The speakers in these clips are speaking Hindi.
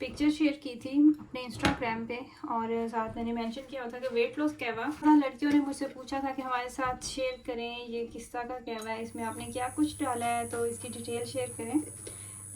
पिक्चर शेयर की थी अपने इंस्टाग्राम पे और साथ मैंने मेंशन किया था कि वेट लॉस कहवा। लड़कियों ने मुझसे पूछा था कि हमारे साथ शेयर करें ये किस तरह का कहवा है, इसमें आपने क्या कुछ डाला है, तो इसकी डिटेल शेयर करें।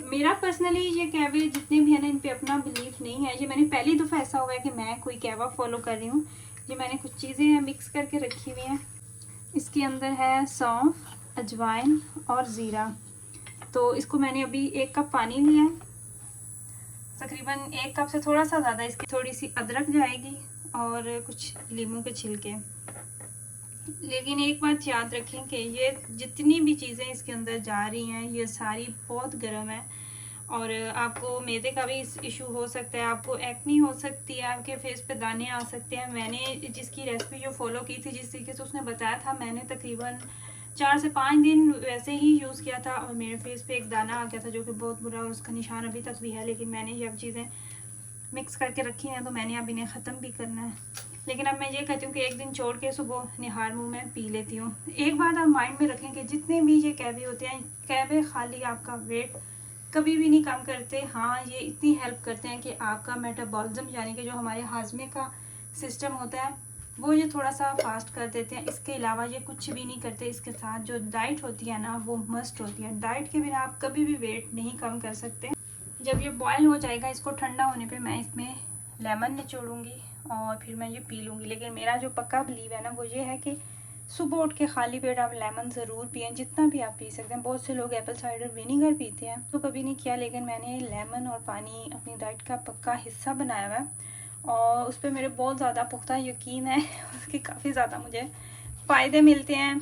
मेरा पर्सनली ये कहवे जितने भी हैं ना, इन पे अपना बिलीफ नहीं है। ये मैंने पहली दफ़ा ऐसा हुआ है कि मैं कोई कहवा फॉलो कर रही हूँ। ये मैंने कुछ चीज़ें मिक्स करके रखी हुई हैं। इसके अंदर है सौंफ, अजवाइन और ज़ीरा। तो इसको मैंने अभी 1 कप पानी लिया है, तकरीबन 1 कप से थोड़ा सा ज़्यादा। इसकी थोड़ी सी अदरक जाएगी और कुछ नींबू के छिलके। लेकिन एक बात याद रखें कि ये जितनी भी चीज़ें इसके अंदर जा रही हैं ये सारी बहुत गर्म है और आपको मैदे का भी इशू हो सकता है, आपको एक्नी हो सकती है, आपके फेस पे दाने आ सकते हैं। मैंने जिसकी रेसिपी जो फॉलो की थी, जिस तरीके से उसने बताया था, मैंने तकरीबन 4 से 5 दिन वैसे ही यूज़ किया था और मेरे फेस पे एक दाना आ गया था जो कि बहुत बुरा, उसका निशान अभी तक भी है। लेकिन मैंने ये अब चीज़ें मिक्स करके रखी हैं तो मैंने अब इन्हें ख़त्म भी करना है। लेकिन अब मैं ये कहती हूँ कि एक दिन छोड़ के सुबह निहार मुँह में पी लेती हूँ। एक बात आप माइंड में रखें कि जितने भी ये कहवे होते हैं, कहवे खाली आपका वेट कभी भी नहीं कम करते। हाँ, ये इतनी हेल्प करते हैं कि आपका मेटाबॉलिज्म यानी कि जो हमारे हाजमे का सिस्टम होता है वो ये थोड़ा सा फास्ट कर देते हैं। इसके अलावा ये कुछ भी नहीं करते। इसके साथ जो डाइट होती है ना, वो मस्ट होती है। डाइट के बिना आप कभी भी वेट नहीं कम कर सकते। जब ये बॉयल हो जाएगा, इसको ठंडा होने पे मैं इसमें लेमन निचोड़ूंगी और फिर मैं ये पी लूँगी। लेकिन मेरा जो पक्का बिलीव है ना, वो ये है कि सुबह उठ के खाली पेट आप लेमन ज़रूर पिएं, जितना भी आप पी सकते हैं। बहुत से लोग एप्पल साइडर विनीगर पीते हैं, तो कभी नहीं किया, लेकिन मैंने लेमन और पानी अपनी डाइट का पक्का हिस्सा बनाया हुआ है और उस पर मेरे बहुत ज़्यादा पुख्ता यकीन है। उसके काफ़ी ज़्यादा मुझे फ़ायदे मिलते हैं।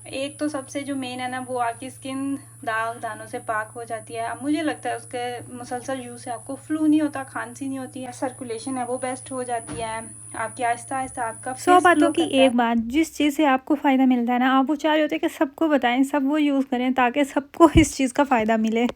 एक तो सबसे जो मेन है ना, वो आपकी स्किन दाग दानों से पाक हो जाती है। अब मुझे लगता है उसके मुसलसल यूज़ से आपको फ्लू नहीं होता, खांसी नहीं होती है, सर्कुलेशन है वो बेस्ट हो जाती है आपकी। आहिस्ता आहिस्ता आपका 100 बातों की एक बात, जिस चीज़ से आपको फ़ायदा मिलता है ना, आप वो चाह रहे होते हैं कि सबको बताएं, सब वो यूज़ करें ताकि सबको इस चीज़ का फ़ायदा मिले।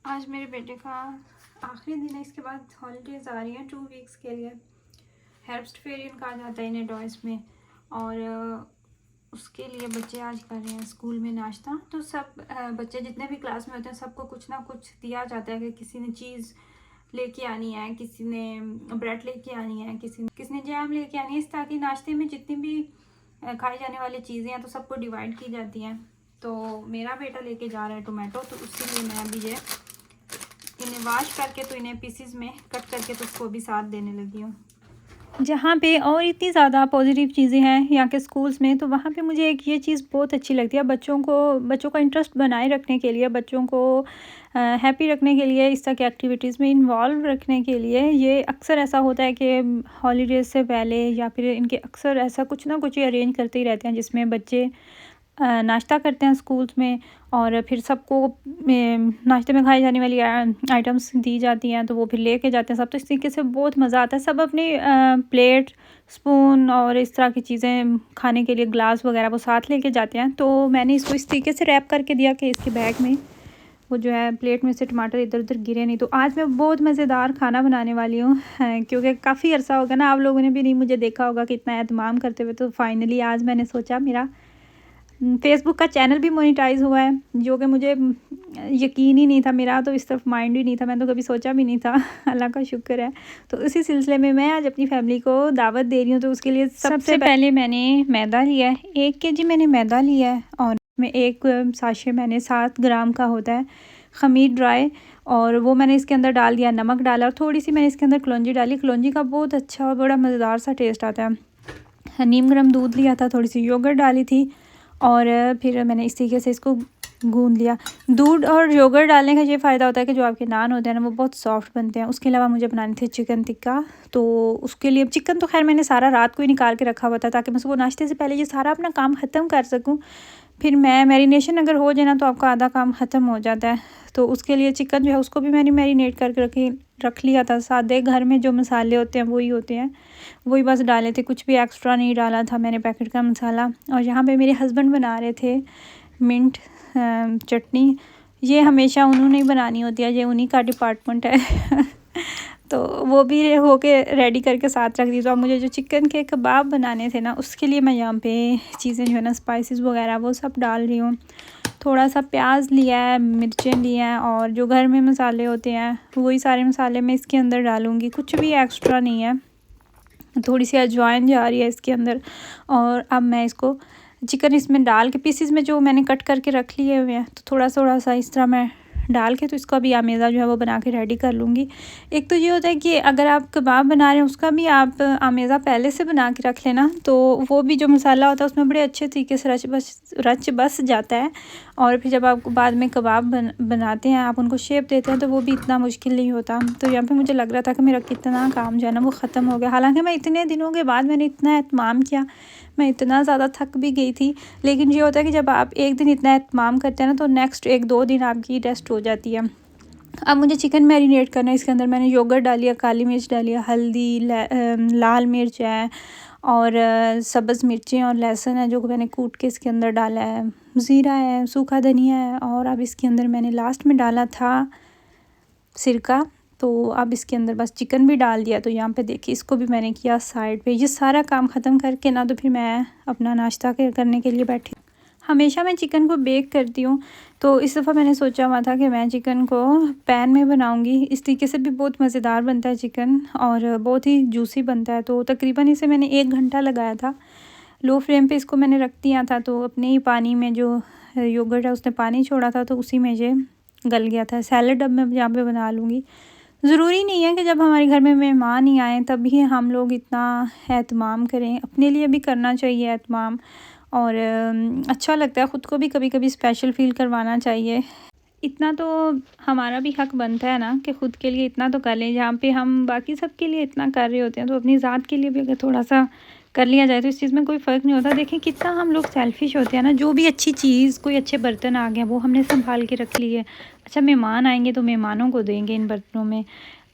आज मेरे बेटे का आखिरी दिन है, इसके बाद हॉलीडेज़ आ रही हैं 2 वीक्स के लिए। हेल्प्स्ट फेरियन कहा जाता है इन्हें डॉयस में, और उसके लिए बच्चे आज कर रहे हैं स्कूल में नाश्ता। तो सब बच्चे जितने भी क्लास में होते हैं सबको कुछ ना कुछ दिया जाता है कि किसी ने चीज़ लेके आनी है, किसी ने ब्रेड लेके आनी है, किसी ने जैम लेके आनी है। इस ताकि नाश्ते में जितनी भी खाई जाने वाली चीज़ें हैं तो सबको डिवाइड की जाती हैं। तो मेरा बेटा लेके जा रहा है टोमेटो, तो उसके लिए मैं अभी ये इन्हें वॉश करके तो इन्हें पीसीज में कट करके तो उसको भी साथ देने लगी हूँ। जहाँ पे और इतनी ज़्यादा पॉजिटिव चीज़ें हैं यहाँ के स्कूल्स में, तो वहाँ पे मुझे एक ये चीज़ बहुत अच्छी लगती है। बच्चों का इंटरेस्ट बनाए रखने के लिए, बच्चों को हैप्पी रखने के लिए, इस तरह की एक्टिविटीज़ में इन्वॉल्व रखने के लिए, ये अक्सर ऐसा होता है कि हॉलीडेज़ से पहले या फिर इनके अक्सर ऐसा कुछ ना कुछ ये अरेंज करते ही रहते हैं जिसमें बच्चे नाश्ता करते हैं स्कूल्स में और फिर सबको नाश्ते में खाई जाने वाली आइटम्स दी जाती हैं, तो वो फिर लेके जाते हैं सब। तो इस तरीके से बहुत मज़ा आता है। सब अपनी प्लेट, स्पून और इस तरह की चीज़ें खाने के लिए ग्लास वगैरह वो साथ लेके जाते हैं। तो मैंने इसको इस तरीके से रैप करके दिया कि इसके बैग में वो जो है प्लेट में से टमाटर इधर उधर गिरे नहीं। तो आज मैं बहुत मज़ेदार खाना बनाने वाली हूँ, क्योंकि काफ़ी अर्सा होगा ना, आप लोगों ने भी नहीं मुझे देखा होगा कि इतना एहतमाम करते हुए। तो फाइनली आज मैंने सोचा, मेरा फेसबुक का चैनल भी मोनेटाइज़ हुआ है, जो कि मुझे यकीन ही नहीं था, मेरा तो इस तरफ माइंड ही नहीं था, मैंने तो कभी सोचा भी नहीं था। अल्लाह का शुक्र है। तो इसी सिलसिले में मैं आज अपनी फैमिली को दावत दे रही हूँ। तो उसके लिए सबसे पहले मैंने मैदा लिया है, 1 केजी मैंने मैदा लिया है और में 1 साशे मैंने 7 ग्राम का होता है खमीर ड्राई, और वो मैंने इसके अंदर डाल दिया, नमक डाला और थोड़ी सी मैंने इसके अंदर कलौंजी डाली। कलौंजी का बहुत अच्छा और बड़ा मज़ेदार सा टेस्ट आता है। नीम गर्म दूध लिया था, थोड़ी सी योगर्ट डाली थी और फिर मैंने इस तरीके से इसको गूंद लिया। दूध और योगर्ट डालने का ये फ़ायदा होता है कि जो आपके नान होते हैं ना, वो बहुत सॉफ्ट बनते हैं। उसके अलावा मुझे बनानी थी चिकन टिक्का, तो उसके लिए चिकन तो खैर मैंने सारा रात को ही निकाल के रखा हुआ था ताकि मैं सुबह नाश्ते से पहले ये सारा अपना काम ख़त्म कर सकूँ। फिर मैं मैरिनेशन अगर हो जाए ना तो आपका आधा काम ख़त्म हो जाता है। तो उसके लिए चिकन जो है उसको भी मैंने मैरिनेट करके रख लिया था। सादे घर में जो मसाले होते हैं वही होते हैं, वही बस डाले थे, कुछ भी एक्स्ट्रा नहीं डाला था मैंने पैकेट का मसाला। और यहाँ पे मेरे हस्बैंड बना रहे थे मिंट चटनी। ये हमेशा उन्होंने ही बनानी होती है, ये उन्हीं का डिपार्टमेंट है। तो वो भी होके रेडी करके साथ रख दी। तो अब मुझे जो चिकन के कबाब बनाने थे ना, उसके लिए मैं यहाँ पे चीज़ें जो है ना, स्पाइसेस वगैरह वो सब डाल रही हूँ। थोड़ा सा प्याज लिया है, मिर्चें ली हैं और जो घर में मसाले होते हैं वही सारे मसाले मैं इसके अंदर डालूँगी, कुछ भी एक्स्ट्रा नहीं है। थोड़ी सी अजवाइन जा रही है इसके अंदर। और अब मैं इसको चिकन इसमें डाल के पीसेस में जो मैंने कट करके रख लिए हुए हैं, तो थोड़ा थोड़ा सा इस तरह मैं डाल के तो इसका भी आमेज़ा जो है वो बना के रेडी कर लूँगी। एक तो ये होता है कि अगर आप कबाब बना रहे हैं उसका भी आप आमेज़ा पहले से बना के रख लेना, तो वो भी जो मसाला होता है उसमें बड़े अच्छे तरीके से रच बस जाता है। और फिर जब आप बाद में कबाब बनाते हैं, आप उनको शेप देते हैं, तो वो भी इतना मुश्किल नहीं होता। तो यहाँ पे मुझे लग रहा था कि मेरा कितना काम जो है ना वो ख़त्म हो गया। हालांकि मैं इतने दिनों के बाद मैंने इतना एहतमाम किया, मैं इतना ज़्यादा थक भी गई थी, लेकिन ये होता है कि जब आप एक दिन इतना एहतमाम करते हैं ना, तो नेक्स्ट 1-2 दिन आपकी रेस्ट हो जाती है। अब मुझे चिकन मैरिनेट करना है। इसके अंदर मैंने योगर्ट डाली है, काली मिर्च डाली है, हल्दी, लाल मिर्च है और सब्ज़ मिर्चें और लहसुन है जो मैंने कूट के इसके अंदर डाला है, ज़ीरा है, सूखा धनिया है। और अब इसके अंदर मैंने लास्ट में डाला था सिरका। तो अब इसके अंदर बस चिकन भी डाल दिया। तो यहाँ पे देखिए इसको भी मैंने किया साइड पे। ये सारा काम ख़त्म करके ना तो फिर मैं अपना नाश्ता करने के लिए बैठी। हमेशा मैं चिकन को बेक करती हूँ, तो इस दफ़ा मैंने सोचा हुआ था कि मैं चिकन को पैन में बनाऊँगी। इस तरीके से भी बहुत मज़ेदार बनता है चिकन और बहुत ही जूसी बनता है। तो तकरीबन इसे मैंने 1 घंटा लगाया था। लो फ्लेम पे इसको मैंने रख दिया था, तो अपने ही पानी में जो योगर्ट है उसने पानी छोड़ा था, तो उसी में ये गल गया था। सैलड अब मैं यहाँ पे बना लूँगी। ज़रूरी नहीं है कि जब हमारे घर में मेहमान ही आएँ तभी हम लोग इतना एहतमाम करें, अपने लिए भी करना चाहिए एहतमाम। और अच्छा लगता है, ख़ुद को भी कभी कभी स्पेशल फ़ील करवाना चाहिए। इतना तो हमारा भी हक़ बनता है ना कि ख़ुद के लिए इतना तो कर लें। जहाँ पे हम बाकी सब के लिए इतना कर रहे होते हैं, तो अपनी ज़ात के लिए भी अगर थोड़ा सा कर लिया जाए तो इस चीज़ में कोई फ़र्क नहीं होता। देखें कितना हम लोग सेल्फ़िश होते हैं ना। जो भी अच्छी चीज़, कोई अच्छे बर्तन आ गए वो हमने संभाल के रख लिए। अच्छा मेहमान आएंगे तो मेहमानों को देंगे इन बर्तनों में।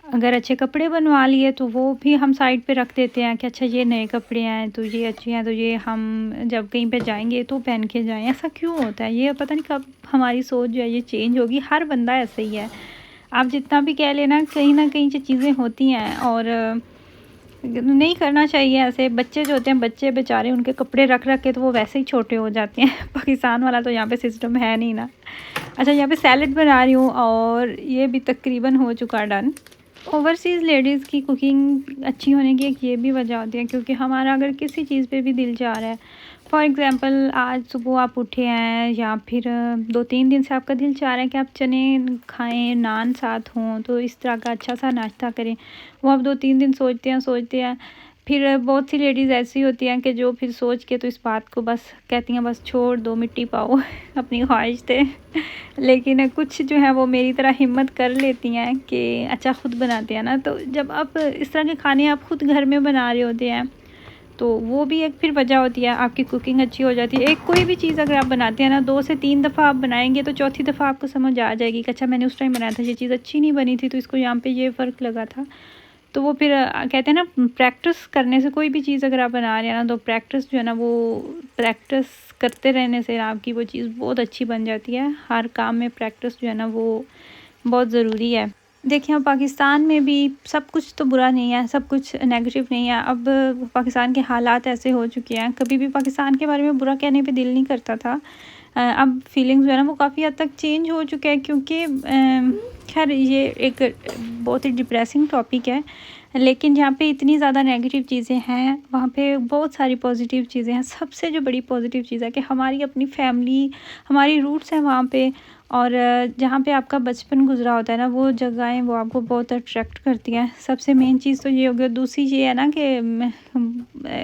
अगर अच्छे कपड़े बनवा लिए तो वो भी हम साइड पे रख देते हैं कि अच्छा ये नए कपड़े हैं तो ये अच्छे हैं, तो ये हम जब कहीं पे जाएंगे तो पहन के जाएं। ऐसा क्यों होता है? ये पता नहीं कब हमारी सोच जो है ये चेंज होगी। हर बंदा ऐसे ही है। आप जितना भी कह लेना, कहीं ना कहीं जो चीज़ें होती हैं और नहीं करना चाहिए ऐसे। बच्चे जो होते हैं, बच्चे बेचारे, उनके कपड़े रख रख के तो वो वैसे ही छोटे हो जाते हैं। पाकिस्तान वाला तो यहाँ पे सिस्टम है नहीं ना। अच्छा यहाँ पे सैलड बना रही हूँ और ये भी तकरीबन हो चुका डन। ओवरसीज़ लेडीज़ की कुकिंग अच्छी होने की एक ये भी वजह होती है, क्योंकि हमारा अगर किसी चीज़ पे भी दिल जा रहा है, फॉर एग्ज़ाम्पल आज सुबह आप उठे हैं या फिर 2-3 दिन से आपका दिल चाह रहा है कि आप चने खाएं, नान साथ हों, तो इस तरह का अच्छा सा नाश्ता करें। वो आप 2-3 दिन सोचते हैं। फिर बहुत सी लेडीज़ ऐसी होती हैं कि जो फिर सोच के तो इस बात को बस कहती हैं बस छोड़ दो, मिट्टी पाओ अपनी ख्वाहिश थे। लेकिन कुछ जो है वो मेरी तरह हिम्मत कर लेती हैं कि अच्छा ख़ुद बनाते हैं ना। तो जब आप इस तरह के खाने आप ख़ुद घर में बना रहे होते हैं, तो वो भी एक फिर वजह होती है, आपकी कुकिंग अच्छी हो जाती है। एक कोई भी चीज़ अगर आप बनाते हैं ना, 2 से 3 दफ़ा आप बनाएंगे तो चौथी दफ़ा आपको समझ आ जाएगी कि अच्छा मैंने उस टाइम बनाया था, ये चीज़ अच्छी नहीं बनी थी, तो इसको यहाँ पे ये फ़र्क लगा था। तो वो फिर कहते हैं ना, प्रैक्टिस करने से कोई भी चीज़ अगर आप बना रहे हैं ना, तो प्रैक्टिस जो है ना वो प्रैक्टिस करते रहने से आपकी वो चीज़ बहुत अच्छी बन जाती है। हर काम में प्रैक्टिस जो है ना वो बहुत ज़रूरी है। देखिए अब पाकिस्तान में भी सब कुछ तो बुरा नहीं है, सब कुछ नेगेटिव नहीं है। अब पाकिस्तान के हालात ऐसे हो चुके हैं, कभी भी पाकिस्तान के बारे में बुरा कहने पे दिल नहीं करता था। अब फीलिंग्स जो है ना वो काफ़ी हद तक चेंज हो चुके हैं, क्योंकि खैर ये एक बहुत ही डिप्रेसिंग टॉपिक है, लेकिन जहाँ पे इतनी ज़्यादा नेगेटिव चीज़ें हैं वहाँ पे बहुत सारी पॉजिटिव चीज़ें हैं। सबसे जो बड़ी पॉजिटिव चीज़ है कि हमारी अपनी फैमिली, हमारी रूट्स हैं वहाँ पे, और जहाँ पे आपका बचपन गुजरा होता है ना, वो जगहें वो आपको बहुत अट्रैक्ट करती हैं। सबसे मेन चीज़ तो ये हो गया। दूसरी ये है ना कि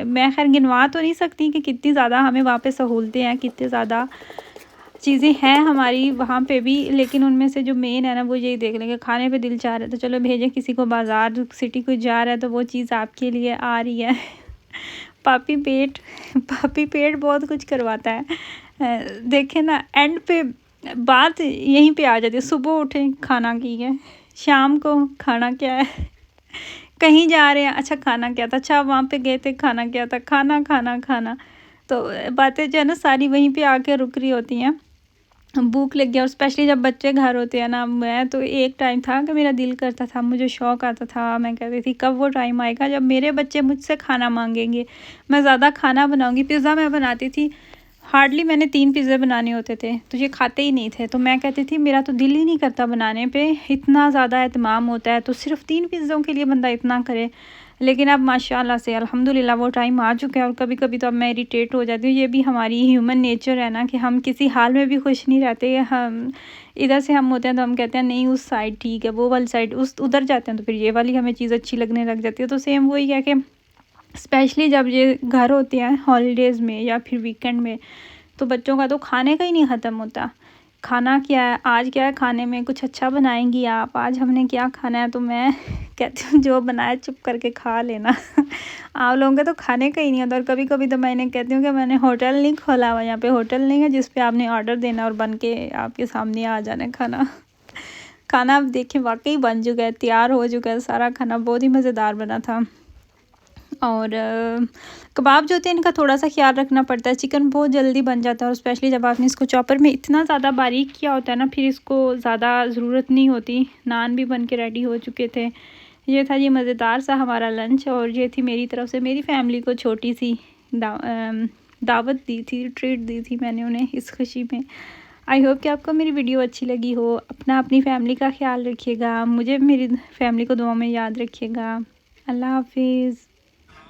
मैं खैर गिनवा तो नहीं सकती कि कितनी ज़्यादा हमें वहाँ पे सहूलतें हैं, कितनी ज़्यादा चीज़ें हैं हमारी वहाँ पे भी, लेकिन उनमें से जो मेन है ना वो यही देख लेंगे। खाने पे दिल चाह रहा है तो चलो भेजें किसी को, बाज़ार सिटी को जा रहा है तो वो चीज़ आपके लिए आ रही है। पापी पेट बहुत कुछ करवाता है। देखें ना, एंड पे बात यहीं पे आ जाती है। सुबह उठे खाना की है, शाम को खाना क्या है, कहीं जा रहे हैं अच्छा खाना क्या था, अच्छा वहाँ पे गए थे खाना क्या था, खाना। तो बातें जो है ना सारी वहीं पे आके रुक रही होती हैं। भूख लग गया, और स्पेशली जब बच्चे घर होते हैं ना, मैं तो एक टाइम था कि मेरा दिल करता था, मुझे शौक़ आता था, मैं कहती थी कब वो टाइम आएगा जब मेरे बच्चे मुझसे खाना मांगेंगे, मैं ज़्यादा खाना बनाऊंगी। पिज़्ज़ा मैं बनाती थी, हार्डली मैंने 3 पिज़्ज़ा बनाने होते थे, तो ये खाते ही नहीं थे। तो मैं कहती थी मेरा तो दिल ही नहीं करता बनाने पे, इतना ज़्यादा एहतमाम होता है, तो सिर्फ़ 3 पिज़्ज़ों के लिए बंदा इतना करे। लेकिन अब माशाल्लाह से अल्हम्दुलिल्लाह वो टाइम आ चुका है, और कभी-कभी तो अब मैं इरिटेट हो जाती हूँ। ये भी हमारी ह्यूमन नेचर है ना, कि हम किसी हाल में भी खुश नहीं रहते। हम इधर से हम होते हैं तो हम कहते हैं नहीं उस साइड ठीक है, वो वाली साइड उस उधर जाते हैं तो फिर ये वाली हमें चीज़ अच्छी लगने लग जाती है। तो सेम वही है कि स्पेशली जब ये घर होते हैं हॉलीडेज़ में या फिर वीकेंड में, तो बच्चों का तो खाने का ही नहीं ख़त्म होता। खाना क्या है, आज क्या है खाने में, कुछ अच्छा बनाएंगी आप, आज हमने क्या खाना है? तो मैं कहती हूँ जो बनाया चुप करके खा लेना। आप लोगों का तो खाने का ही नहीं होता। और कभी कभी तो मैं इन्हें कहती हूँ कि मैंने होटल नहीं खोला हुआ, यहाँ पे होटल नहीं है जिस पे आपने ऑर्डर देना और बन के आपके सामने आ जाना है खाना। खाना अब देखिए वाकई बन चुका है, तैयार हो चुका है सारा खाना, बहुत ही मज़ेदार बना था। और कबाब जो होते हैं इनका थोड़ा सा ख्याल रखना पड़ता है, चिकन बहुत जल्दी बन जाता है, और स्पेशली जब आपने इसको चॉपर में इतना ज़्यादा बारीक किया होता है ना, फिर इसको ज़्यादा ज़रूरत नहीं होती। नान भी बन के रेडी हो चुके थे। ये था ये मज़ेदार सा हमारा लंच, और ये थी मेरी तरफ से मेरी फैमिली को छोटी सी दावत दी थी, ट्रीट दी थी मैंने उन्हें इस खुशी में। आई होप कि आपको मेरी वीडियो अच्छी लगी हो। अपनी फैमिली का ख्याल रखिएगा, मुझे मेरी फैमिली को दुआ में याद रखिएगा। अल्लाह हाफिज़।